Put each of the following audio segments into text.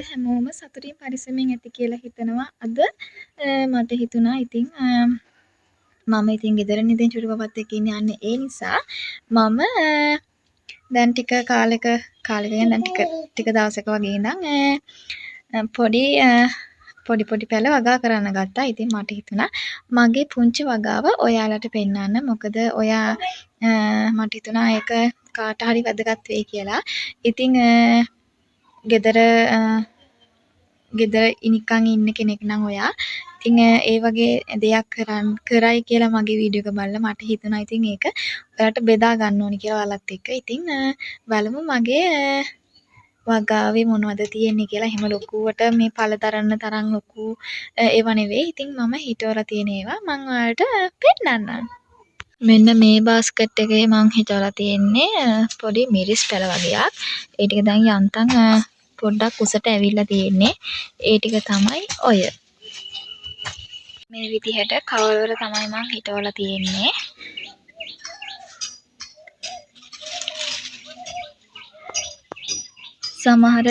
හැමෝම සතුටින් පරිස්සමෙන් ඇති කියලා හිතනවා. අද මට හිතුණා ඉතින් මම ඉතින් ගෙදරින් ඉතින් චුටි පපත් එක්ක ඉන්නේ අන්න ඒ නිසා මම දැන් ටික කාලෙක කියන්නේ දැන් ටික දවසක වගේ ඉඳන් පොඩි පැල වගා කරන්න ගත්තා. ඉතින් මට හිතුණා මගේ පුංචි වගාව ඔයාලට පෙන්නන්න. මොකද ඔයා මට හිතුණා ඒක කාට හරි වැදගත් වෙයි කියලා. ඉතින් ගෙදර නිකන් ඉන්න කෙනෙක් නම් ඔයා. ඉතින් ඒ වගේ දෙයක් කරයි කියලා මගේ වීඩියෝ එක බලලා මට හිතුණා ඉතින් ඒක ඔයාලට බෙදා ගන්න ඕනි කියලා ඔයාලත් එක්ක. ඉතින් බලමු මගේ වගාවේ මොනවද තියෙන්නේ කියලා. එහෙම ලොකුවට මේ පළදරන්න තරම් ලොකු ඒව නෙවෙයි. ඉතින් මම හිතවලා තියෙන ඒවා මම ඔයාලට පෙන්නන්නම්. මෙන්න මේ බාස්කට් එකේ මම හිතවලා තියෙන්නේ පොඩි මිරිස් පැල වගේක්. ඒ ටික දැන් යන්තම් පොඩ්ඩක් උසට ඇවිල්ලා තියෙන්නේ. ඒ ටික තමයි ඔය. මේ විදිහට කවර් වල තමයි මම හිතවලා තියෙන්නේ. සමහර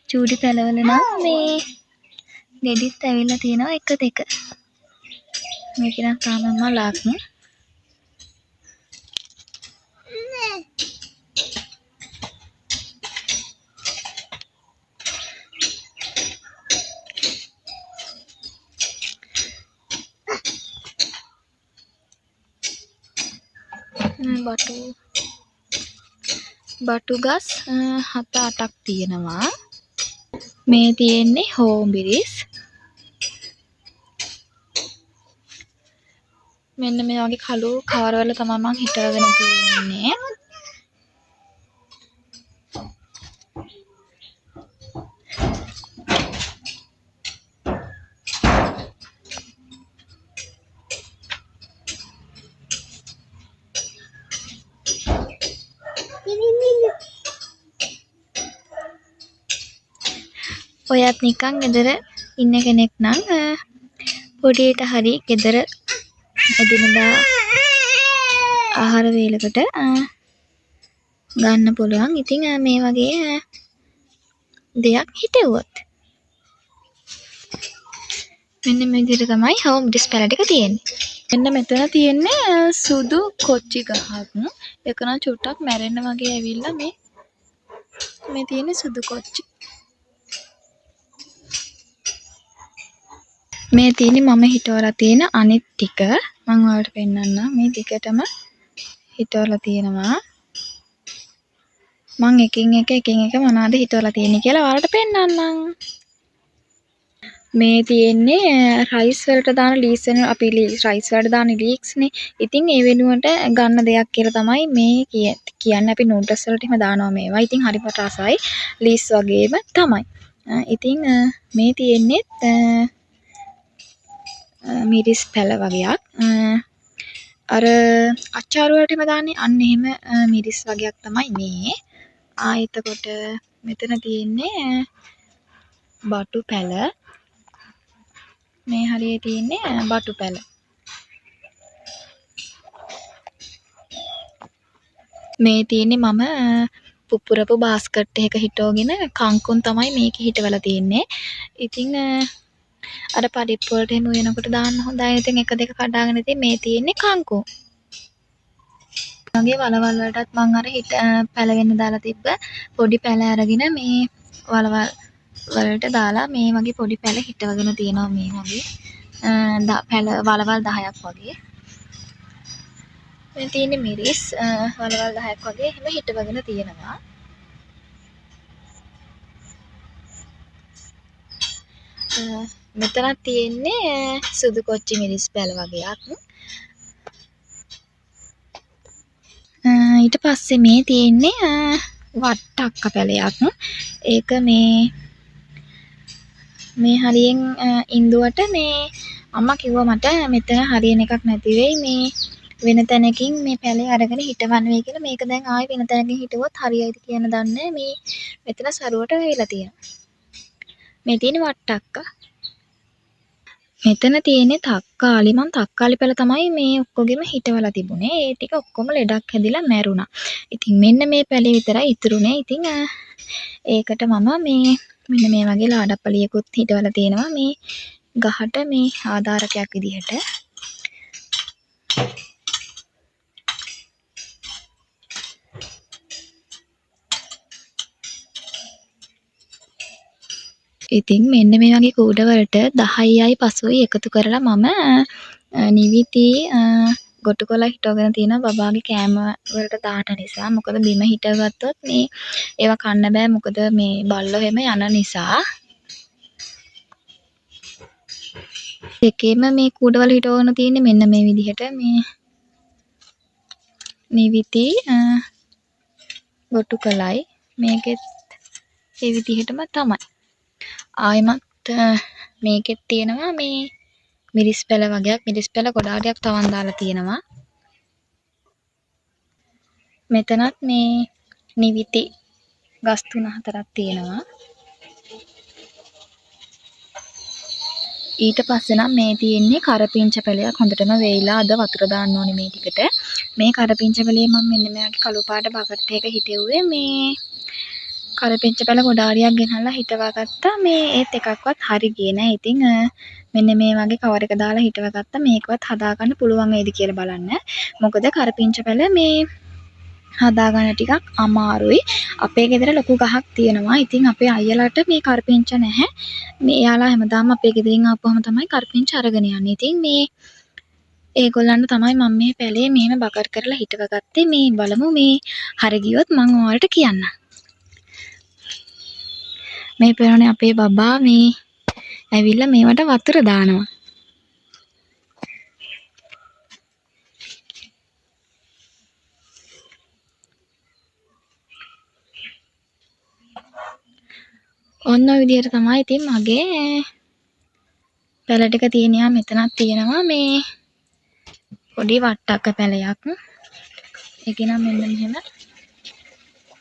චූටි පැලවල නම් මේ ගෙඩිත් ඇවිල්ලා තියෙනවා එක දෙක. මේක නම් තාම මලක්. බටු ගස් 7-8ක් තියෙනවා. මේ තියෙන්නේ හෝම්බිරිස්. මෙන්න මේ වගේ කළු කවර වල තමයි මම හිටවගෙන තියෙන්නේ. ඔයත් නිකන් ගෙදර ඉන්න කෙනෙක් නම් පොඩියට හරි ගෙදර එදිනදා ආහාර වේලකට ගන්න පුළුවන්. ඉතින් මේ වගේ දෙයක් හිටවුවොත් මෙන්න මේ විදිහට තමයි හෝම් ඩිස්ප්ලේ ටික තියෙන්නේ. මෙන්න මෙතන තියෙන්නේ සුදු කොච්චි ගහක්. ඒක නම් චුට්ටක් මැරෙන්න වගේ ඇවිල්ලා මේ තියෙන්නේ සුදු කොච්චි. මේ තියෙන්නේ මම හිටවලා තියෙන අනිත් ටික. මම ඔයාලට පෙන්නන්නම්. මේ ටිකටම හිටවලා තියෙනවා. මම එකින් එක මොනවද හිටවලා තියෙන්නේ කියලා ඔයාලට පෙන්නන්නම්. මේ තියෙන්නේ රයිස් වලට දාන ලීක්ස් වෙන අපි රයිස් වලට දාන ලීක්ස් නේ. ඉතින් ඒ වෙනුවට ගන්න දෙයක් කියලා තමයි මේ කියන්නේ. අපි නූඩල්ස් වලට එහෙම දානවා මේවා. ඉතින් හරිම රසයි. ලීක්ස් වගේම තමයි. ඉතින් මේ තියෙන්නේ මිරිස් පැල වගේක්. අර අච්චාරු වලට එහෙම දාන්නේ අන්න එහෙම මිරිස් වගේක් තමයි මේ. එතකොට මෙතන තියෙන්නේ බටු පැල. මේ හරියේ තියෙන්නේ බටු පැල. මේ තියෙන්නේ මම පුපුරපු බාස්කට් එකක හිටවගෙන කංකුන් තමයි මේකේ හිටවලා තියෙන්නේ. ඉතින් අර පරිප්පු වලට එහෙම වෙනකොට දාන්න හොඳයි. ඉතින් එක දෙක කඩාගෙන ඉතින් මේ තියෙන්නේ කංකුන්. මගේ වලවල් වලටත් මම අර පැල වෙන්න දාලා තිබ්බ පොඩි පැල අරගෙන මේ වලවල් වලට දාලා මේ වගේ පොඩි පැල හිටවගෙන තියෙනවා මේ වගේ. පැල වලවල් 10ක් වගේ. මේ තියෙන්නේ මිරිස් වලවල් 10ක් වගේ එහෙම හිටවගෙන තියෙනවා. මෙතනක් තියෙන්නේ සුදු කොච්චි මිරිස් පැල වගේක්. ඊට පස්සේ මේ තියෙන්නේ වට්ටක්ක පැලයක්. ඒක මේ හරියෙන් ඉන්දුවට මේ අම්මා කිව්වා මට මෙතන හරියන එකක් නැති වෙයි මේ වෙන තැනකින් මේ පැලේ අරගෙන හිටවන්න වෙයි කියලා. මේක දැන් ආයෙ වෙන තැනකින් හිටුවොත් හරියයිද කියන දන්නේ මේ මෙතන සරුවට වෙලා තියෙනවා. මේ තියෙන්නේ වට්ටක්ක. මෙතන තියෙන්නේ තක්කාලි. මම තක්කාලි පැල තමයි මේ ඔක්කොගෙම හිටවලා තිබුණේ. ඒ ටික ඔක්කොම ලෙඩක් හැදිලා මැරුණා. ඉතින් මෙන්න මේ පැලේ විතරයි ඉතුරුනේ. ඉතින් ඒකට මම මේ මෙන්න මේ වගේ ලාඩප්පලියකුත් හිටවලා තියෙනවා මේ ගහට මේ ආධාරකයක් විදිහට. ඉතින් මෙන්න මේ වගේ කූඩ වලට 10යි 5යි එකතු කරලා මම නිවිති ගොටු කොලා හිටවගෙන තියෙන බබාගේ කෑම වලට දාන නිසා. මොකද බිම හිටගත්තොත් මේ ඒවා කන්න බෑ. මොකද මේ බල්ලෝ එහෙම යන නිසා. දෙකේම මේ කූඩවල හිටවගෙන තියෙන්නේ මෙන්න මේ විදිහට මේ නිවිති ගොටු කොලයි. මේකෙත් ඒ විදිහටම තමයි. ආයෙමත් මේකෙත් තියෙනවා මේ මිරිස් පැල වගේක්. මිරිස් පැල ගොඩාරියක් තවන් දාලා තියෙනවා. මෙතනත් මේ නිවිති ගස් 3-4ක් තියෙනවා. ඊට පස්සේ නම් මේ තියෙන්නේ කරපිංච පැලයක්. හොඳටම වේලා අද වතුර දාන්න ඕනේ මේ ටිකට. මේ කරපිංච පැලේ මම මෙන්න මෙයාගේ කළු පාට බකට් එක හිටෙව්වේ මේ කරපිංච පැල ගොඩාරියක් ගෙනල්ලා හිටවා ගත්තා. මේ ඒත් එකක්වත් හරි ගියේ නෑ. ඉතින් මෙන්න මේ වගේ කවර් එක දාලා හිටවා ගත්තා. මේකවත් හදාගන්න පුළුවන් වේද කියලා බලන්න. මොකද කරපිංච පැල මේ හදාගන්න ටිකක් අමාරුයි. අපේ ගෙදර ලොකු ගහක් තියෙනවා. ඉතින් අපේ අයියලාට මේ කරපිංච නැහැ. මේ එයාලා හැමදාම අපේ ගෙදරින් ආපුවම තමයි කරපිංච අරගෙන යන්නේ. ඉතින් මේ ඒගොල්ලන්ට තමයි මම මේ පැලේ මෙහෙම බකට් කරලා හිටව ගත්තේ. මේ බලමු මේ හරි ගියොත් මම ඔයාලට කියන්නම්. මේ පේනනේ අපේ බබා මේ ඇවිල්ලා මේවට වතුර දානවා. ඔන්න ඔය විදිහට තමයි ඉතින් මගේ පැල ටික තියෙනවා. මෙතනක් තියෙනවා මේ පොඩි වට්ටක්ක පැලයක්. ඒක නම් මෙන්න මෙහෙම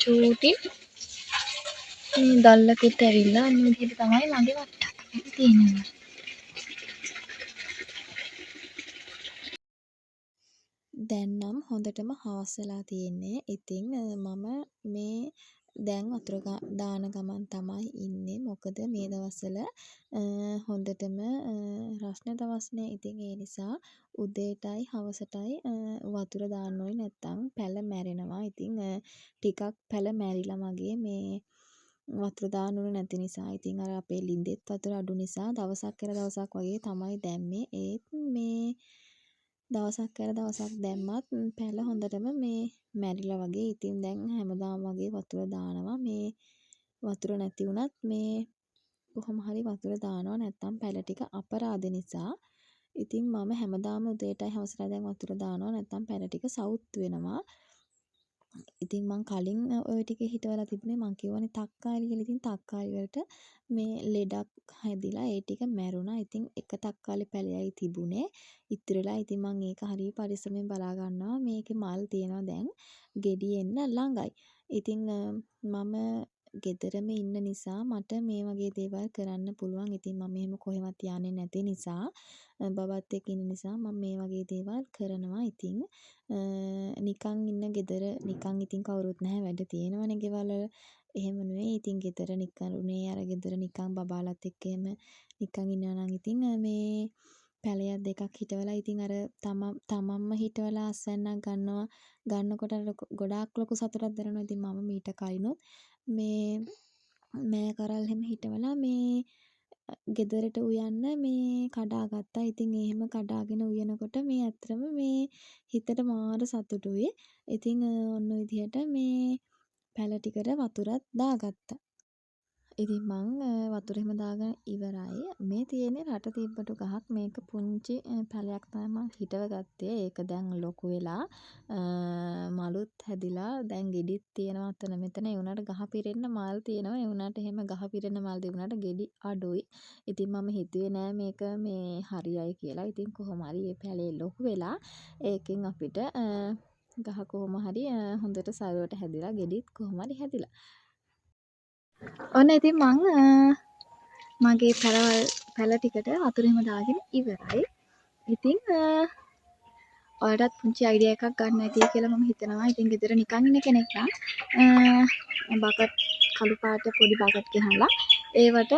චූටි දල්ලකුත් ඇවිල්ලා අන්න විදිහට තමයි මගේ වට්ටක්ක පැල තියෙන්නේ. දැන් නම් හොඳටම හවස් වෙලා තියෙන්නේ. ඉතින් මම මේ දැන් වතුර දාන ගමන් තමයි ඉන්නේ. මොකද මේ දවස්වල හොඳටම රස්නේ දවස්නේ. ඉතින් ඒ නිසා උදේටයි හවසටයි වතුර දාන්න ඕනේ. නැත්තම් පැල මැරෙනවා. ඉතින් ටිකක් පැල මැරිලා මගේ මේ වතුර දාන්න ඕනේ නැති නිසා. ඉතින් අර අපේ ලින්දෙත් වතුර අඩු නිසා දවසක් කර දවසක් වගේ තමයි දැම්මේ. ඒත් මේ දවසක් කර දවසක් දැම්මත් පැල හොඳටම මේ මැරිලා වගේ. ඉතින් දැන් හැමදාම වගේ වතුර දානවා. මේ වතුර නැති වුණත් මේ කොහොම හරි වතුර දානවා. නැත්තම් පැල ටික අපරාධ නිසා. ඉතින් මම හැමදාම උදේටයි හවසටයි දැන් වතුර දානවා. නැත්තම් පැල ටික සවුත් වෙනවා. ඉතින් මං කලින් ඔය ටික හිටවලා තිබුණේ. මං කියවනේ තක්කාලි කියලා. ඉතින් තක්කාලි වලට මේ ලෙඩක් හැදිලා ඒ ටික මැරුණා. ඉතින් එක තක්කාලි පැලයයි තිබුණේ ඉතිරිලා. ඉතින් මං ඒක හරිය පරිස්සමෙන් බලා ගන්නවා. මේකේ මල් තියෙනවා දැන් ගෙඩි එන්න ළඟයි. ඉතින් මම ගෙදරම ඉන්න නිසා මට මේ වගේ දේවල් කරන්න පුළුවන්. ඉතින් මම එහෙම කොහෙවත් යන්නේ නැති නිසා බබත් එක්ක ඉන්න නිසා මම මේ වගේ දේවල් කරනවා. ඉතින් නිකන් ඉන්න ගෙදර නිකන් ඉතින් කවුරුත් නැහැ. වැඩ තියෙනවනේ ගෙවල් වල. එහෙම නෙවෙයි. ඉතින් ගෙදර නිකන් අර ගෙදර නිකන් බබාලත් එක්ක එහෙම නිකන් ඉන්නවා නම් ඉතින් මේ පැලයක් දෙකක් හිටවලා ඉතින් අර තමන්ම හිටවලා අස්වැන්නක් ගන්නකොට ගොඩාක් ලොකු සතුටක් දැනෙනවා. ඉතින් මම මීට කලිනුත් මේ මෑ කරල් එහෙම හිටවලා මේ ගෙදරට උයන්න මේ කඩාගත්තා. ඉතින් එහෙම කඩාගෙන උයනකොට මේ ඇත්තටම මේ හිතට මාර සතුටුයි. ඉතින් ඔන්න ඔය විදිහට මේ පැල ටිකට වතුරත් දාගත්තා. ඉතින් මං වතුර එහෙම දාගෙන ඉවරයි. මේ තියෙන්නේ රට තිබ්බටු ගහක්. මේක පුංචි පැලයක් තමයි මං හිටව ගත්තේ. ඒක දැන් ලොකු වෙලා මලුත් හැදිලා දැන් ගෙඩිත් තියෙනවා අතන මෙතන. ඒ වුණාට ගහ පිරෙන්න මල් තියෙනවා. ඒ වුණාට එහෙම ගහ පිරෙන්න මල් තිබුණාට ගෙඩි අඩුයි. ඉතින් මම හිතුවේ නෑ මේක මේ හරියයි කියලා. ඉතින් කොහොම හරි මේ පැලේ ලොකු වෙලා ඒකෙන් අපිට ගහ කොහොම හරි හොඳට සරුවට හැදිලා ගෙඩිත් කොහොම හරි හැදිලා. ඔන්න ඉතින් මං මගේ පැල ටිකට වතුර එහෙම දාගෙන ඉවරයි. ඉතින් ඔයාලටත් පුංචි අයිඩියා එකක් ගන්න ඇති කියලා මම හිතනවා. ඉතින් ගෙදර නිකන් ඉන්න කෙනෙක් නම් බකට් කළු පාට පොඩි බකට් ගෙනල්ලා ඒවට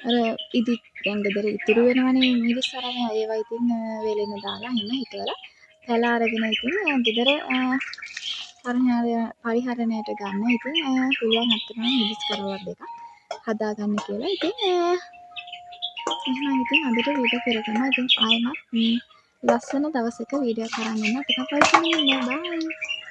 අර ඉදි දැන් ගෙදර ඉතුරු වෙනවනේ මිරිස් අරන් ඒවා ඉතින් වේලෙන්න දාලා එහෙම හිටවලා පැල අරගෙන ඉතින් ගෙදර පරිහරණයට ගන්න. ඉතින් පුළුවන් අත්‍තරම මිරිස් කරවල දෙකක් හදාගන්න කියලා. ඉතින් එහෙනම් ඉතින් අදට වීඩියෝ කරගන්නවා. ඉතින් ආයෙමත් ලස්සන දවසක වීඩියෝ කරන් එන්න. ටිකක් වෙයිටින් ඉන්න. බයි.